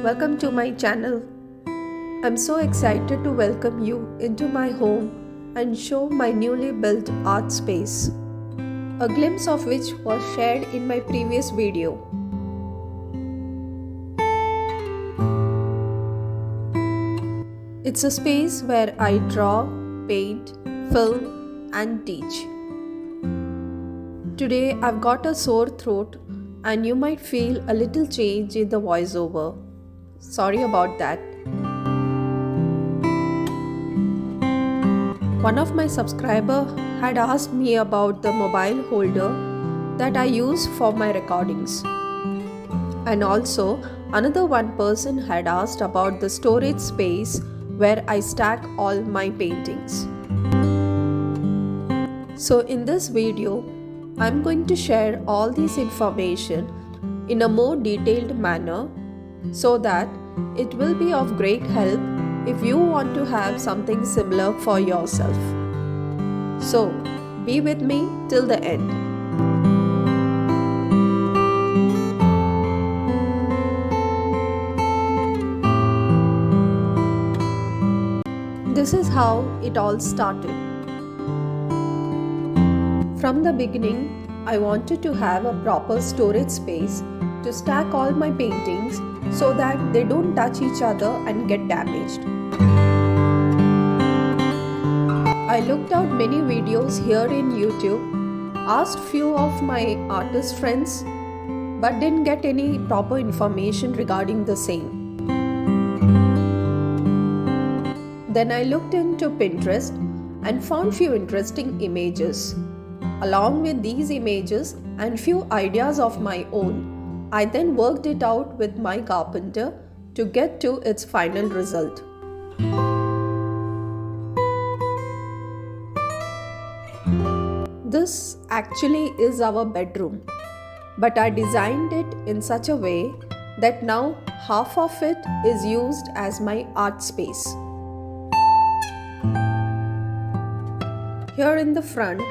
welcome to my channel. I'm so excited to welcome you into my home and show my newly built art space, a glimpse of which was shared in my previous video. It's a space where I draw, paint, film and teach. Today I've got a sore throat and you might feel a little change in the voiceover. Sorry about that. One of my subscribers had asked me about the mobile holder that I use for my recordings. And also another one person had asked about the storage space where I stack all my paintings. So in this video, I'm going to share all this information in a more detailed manner so that it will be of great help if you want to have something similar for yourself. So, be with me till the end. This is how it all started. From the beginning, I wanted to have a proper storage space to stack all my paintings so that they don't touch each other and get damaged. I looked out many videos here in YouTube, asked few of my artist friends, but didn't get any proper information regarding the same. Then I looked into Pinterest and found few interesting images. Along with these images and few ideas of my own, I then worked it out with my carpenter to get to its final result. This actually is our bedroom, but I designed it in such a way that now half of it is used as my art space. Here in the front,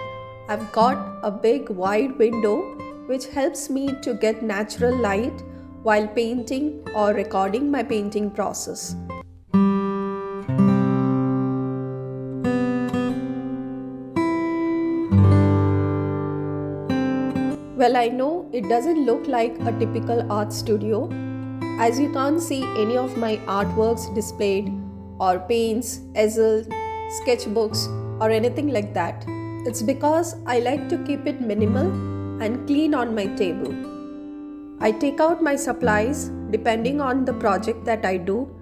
I've got a big wide window which helps me to get natural light while painting or recording my painting process. Well, I know it doesn't look like a typical art studio, as you can't see any of my artworks displayed or paints, easels, sketchbooks or anything like that. It's because I like to keep it minimal and clean on my table. I take out my supplies depending on the project that I do,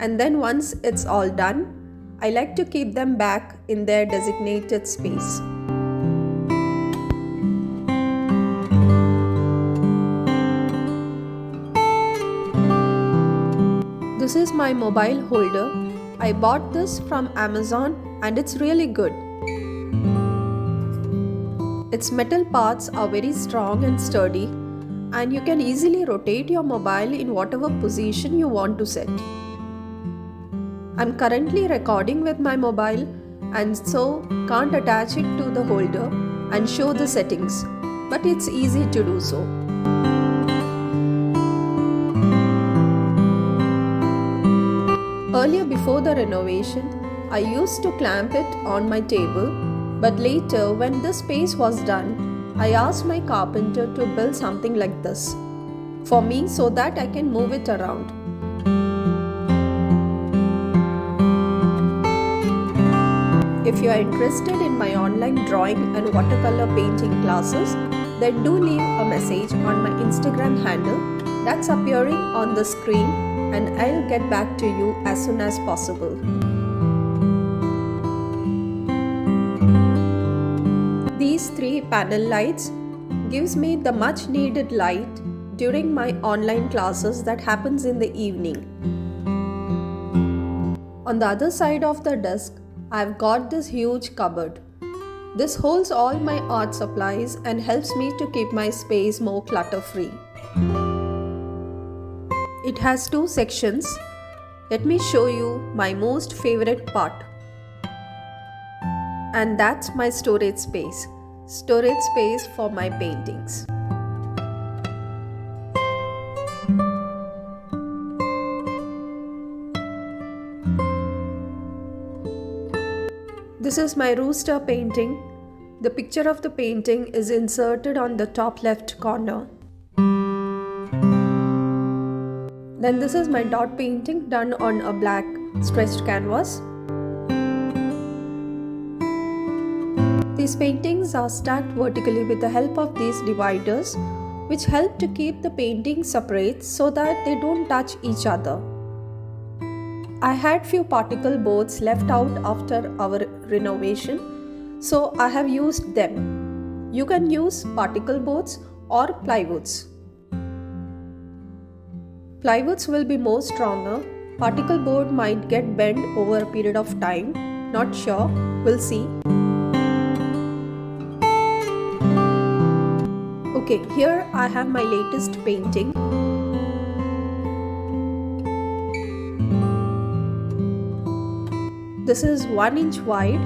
and then once it's all done, I like to keep them back in their designated space. This is my mobile holder. I bought this from Amazon and it's really good. Its metal parts are very strong and sturdy, and you can easily rotate your mobile in whatever position you want to set. I'm currently recording with my mobile and so can't attach it to the holder and show the settings, but it's easy to do so. Earlier, before the renovation, I used to clamp it on my table. But later, when the space was done, I asked my carpenter to build something like this for me so that I can move it around. If you are interested in my online drawing and watercolor painting classes, then do leave a message on my Instagram handle that's appearing on the screen, and I'll get back to you as soon as possible. These 3 panel lights gives me the much needed light during my online classes that happens in the evening. On the other side of the desk, I've got this huge cupboard. This holds all my art supplies and helps me to keep my space more clutter-free. It has 2 sections. Let me show you my most favorite part. And that's my storage space for my paintings. This is my rooster painting. The picture of the painting is inserted on the top left corner. Then this is my dot painting done on a black stretched canvas. These paintings are stacked vertically with the help of these dividers, which help to keep the paintings separate so that they don't touch each other. I had few particle boards left out after our renovation, so I have used them. You can use particle boards or plywoods. Plywoods will be more stronger. Particle board might get bent over a period of time. Not sure. We'll see. Okay, here I have my latest painting. This is 1 inch wide.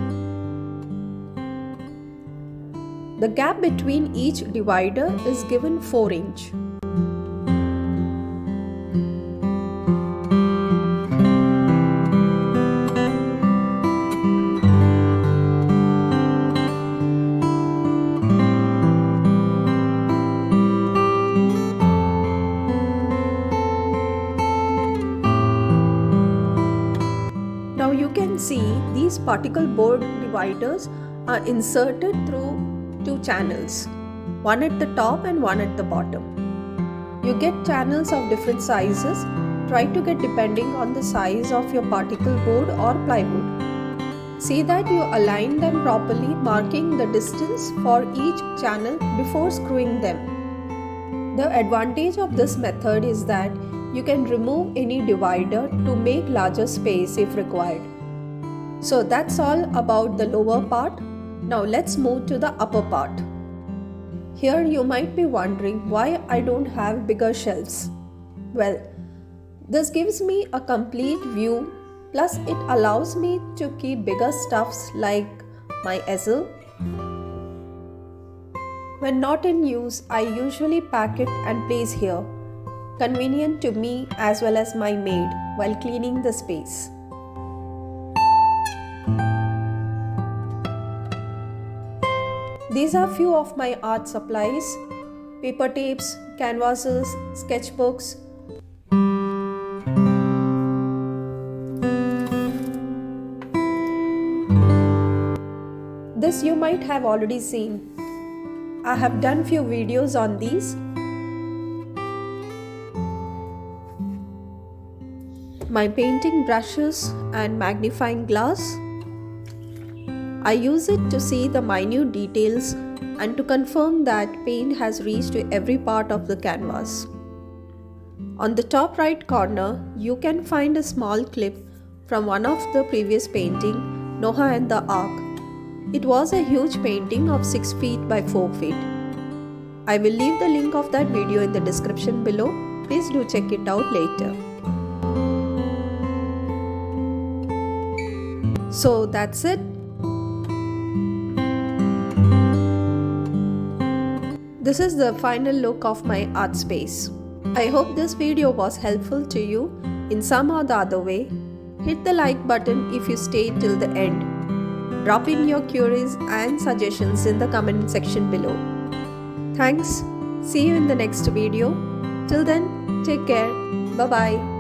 The gap between each divider is given 4 inch. Now you can see these particle board dividers are inserted through 2 channels, one at the top and one at the bottom. You get channels of different sizes. Try to get depending on the size of your particle board or plywood. See that you align them properly, marking the distance for each channel before screwing them. The advantage of this method is that you can remove any divider to make larger space if required. So that's all about the lower part. Now let's move to the upper part. Here you might be wondering why I don't have bigger shelves. Well, this gives me a complete view, plus it allows me to keep bigger stuffs like my easel. When not in use, I usually pack it and place here. Convenient to me as well as my maid while cleaning the space. These are few of my art supplies: paper tapes, canvases, sketchbooks. This you might have already seen. I have done few videos on these. My painting brushes and magnifying glass. I use it to see the minute details and to confirm that paint has reached to every part of the canvas. On the top right corner, you can find a small clip from one of the previous painting, Noah and the Ark. It was a huge painting of 6 feet by 4 feet. I will leave the link of that video in the description below. Please do check it out later. So that's it. This is the final look of my art space. I hope this video was helpful to you in some or the other way. Hit the like button if you stayed till the end. Drop in your queries and suggestions in the comment section below. Thanks. See you in the next video. Till then, take care. Bye-bye.